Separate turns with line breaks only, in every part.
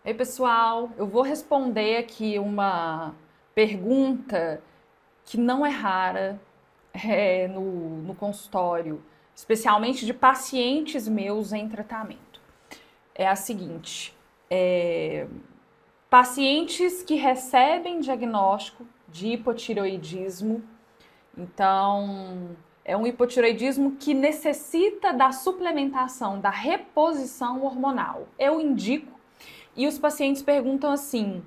Ei, pessoal, eu vou responder aqui uma pergunta que não é rara no consultório, especialmente de pacientes meus em tratamento. É a seguinte: pacientes que recebem diagnóstico de hipotireoidismo, então é um hipotireoidismo que necessita da suplementação, da reposição hormonal. Eu indico e os pacientes perguntam assim: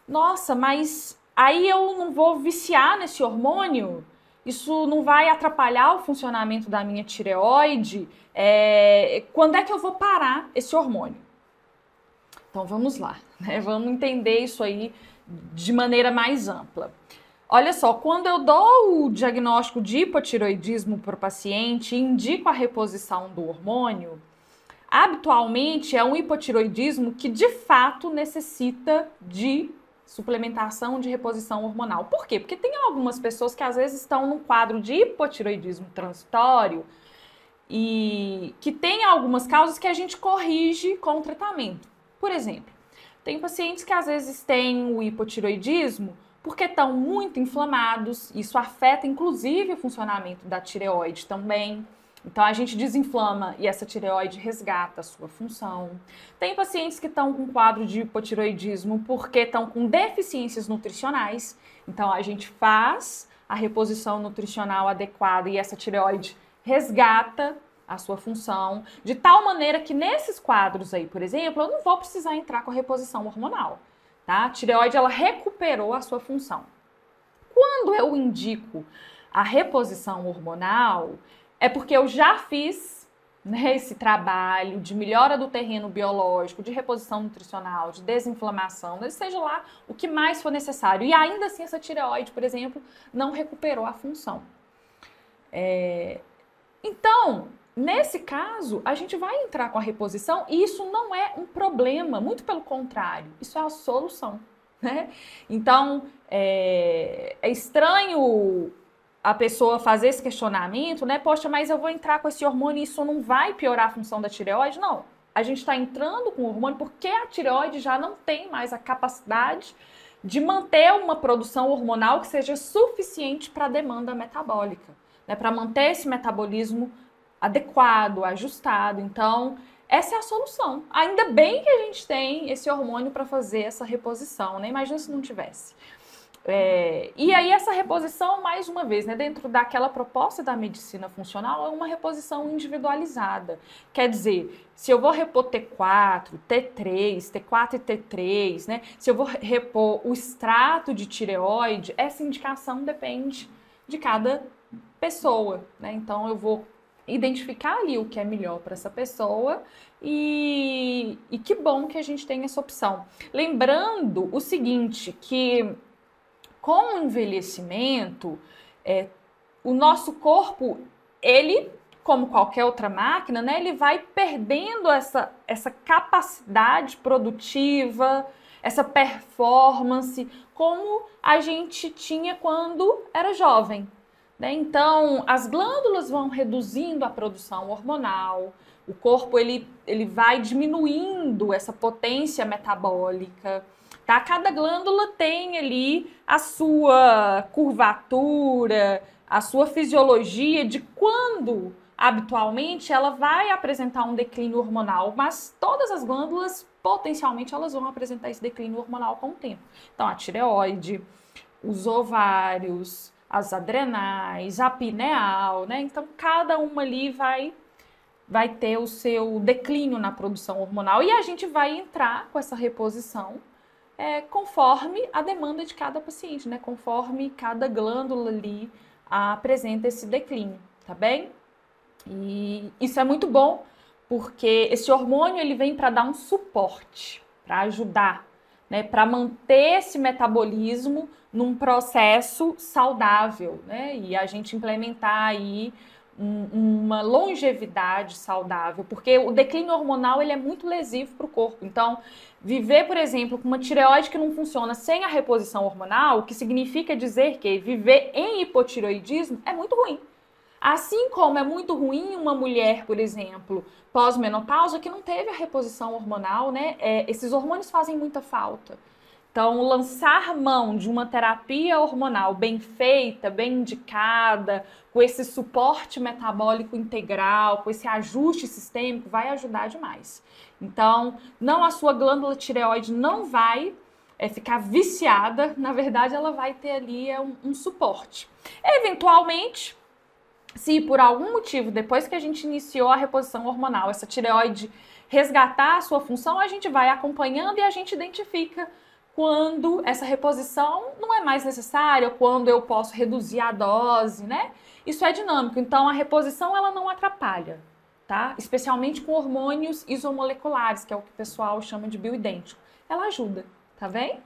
nossa, mas aí eu não vou viciar nesse hormônio? Isso não vai atrapalhar o funcionamento da minha tireoide? Quando é que eu vou parar esse hormônio? Então vamos lá, né? Vamos entender isso aí de maneira mais ampla. Olha só, quando eu dou o diagnóstico de hipotireoidismo para o paciente e indico a reposição do hormônio, habitualmente é um hipotireoidismo que de fato necessita de suplementação de reposição hormonal. Por quê? Porque tem algumas pessoas que às vezes estão num quadro de hipotireoidismo transitório e que tem algumas causas que a gente corrige com o tratamento. Por exemplo, tem pacientes que às vezes têm o hipotireoidismo porque estão muito inflamados, isso afeta inclusive o funcionamento da tireoide também. Então a gente desinflama e essa tireoide resgata a sua função. Tem pacientes que estão com quadro de hipotireoidismo porque estão com deficiências nutricionais. Então a gente faz a reposição nutricional adequada e essa tireoide resgata a sua função, de tal maneira que nesses quadros aí, por exemplo, eu não vou precisar entrar com a reposição hormonal, tá? A tireoide, ela recuperou a sua função. Quando eu indico a reposição hormonal, é porque eu já fiz, né, esse trabalho de melhora do terreno biológico, de reposição nutricional, de desinflamação, seja lá o que mais for necessário. E ainda assim essa tireoide, por exemplo, não recuperou a função. Então, nesse caso, a gente vai entrar com a reposição e isso não é um problema, muito pelo contrário, isso é a solução, né? Então, é estranho a pessoa fazer esse questionamento, né? Poxa, mas eu vou entrar com esse hormônio e isso não vai piorar a função da tireoide? Não, a gente está entrando com o hormônio porque a tireoide já não tem mais a capacidade de manter uma produção hormonal que seja suficiente para a demanda metabólica, né? Para manter esse metabolismo adequado, ajustado. Então, essa é a solução. Ainda bem que a gente tem esse hormônio para fazer essa reposição, né? Imagina se não tivesse. E aí essa reposição, mais uma vez, né, dentro daquela proposta da medicina funcional, é uma reposição individualizada. Quer dizer, se eu vou repor T4, T3, T4 e T3, né, se eu vou repor o extrato de tireoide, essa indicação depende de cada pessoa, né? Então eu vou identificar ali o que é melhor para essa pessoa e que bom que a gente tem essa opção. Lembrando o seguinte, que com o envelhecimento, o nosso corpo, ele, como qualquer outra máquina, né, ele vai perdendo essa capacidade produtiva, essa performance, como a gente tinha quando era jovem, né? Então, as glândulas vão reduzindo a produção hormonal, o corpo ele vai diminuindo essa potência metabólica, tá? Cada glândula tem ali a sua curvatura, a sua fisiologia de quando habitualmente ela vai apresentar um declínio hormonal, mas todas as glândulas potencialmente elas vão apresentar esse declínio hormonal com o tempo. Então a tireoide, os ovários, as adrenais, a pineal, né? Então cada uma ali vai ter o seu declínio na produção hormonal e a gente vai entrar com essa reposição conforme a demanda de cada paciente, né? Conforme cada glândula ali apresenta esse declínio, tá bem? E isso é muito bom, porque esse hormônio ele vem para dar um suporte, para ajudar, né? Para manter esse metabolismo num processo saudável, né? E a gente implementar aí uma longevidade saudável, porque o declínio hormonal ele é muito lesivo para o corpo. Então, viver, por exemplo, com uma tireoide que não funciona sem a reposição hormonal, o que significa dizer que viver em hipotireoidismo é muito ruim. Assim como é muito ruim uma mulher, por exemplo, pós-menopausa, que não teve a reposição hormonal, né? Esses hormônios fazem muita falta. Então, lançar mão de uma terapia hormonal bem feita, bem indicada, com esse suporte metabólico integral, com esse ajuste sistêmico, vai ajudar demais. Então, não, a sua glândula tireoide não vai ficar viciada, na verdade, ela vai ter ali um suporte. Eventualmente, se por algum motivo, depois que a gente iniciou a reposição hormonal, essa tireoide resgatar a sua função, a gente vai acompanhando e a gente identifica quando essa reposição não é mais necessária, quando eu posso reduzir a dose, né? Isso é dinâmico, então a reposição ela não atrapalha, tá? Especialmente com hormônios isomoleculares, que é o que o pessoal chama de bioidêntico. Ela ajuda, tá bem?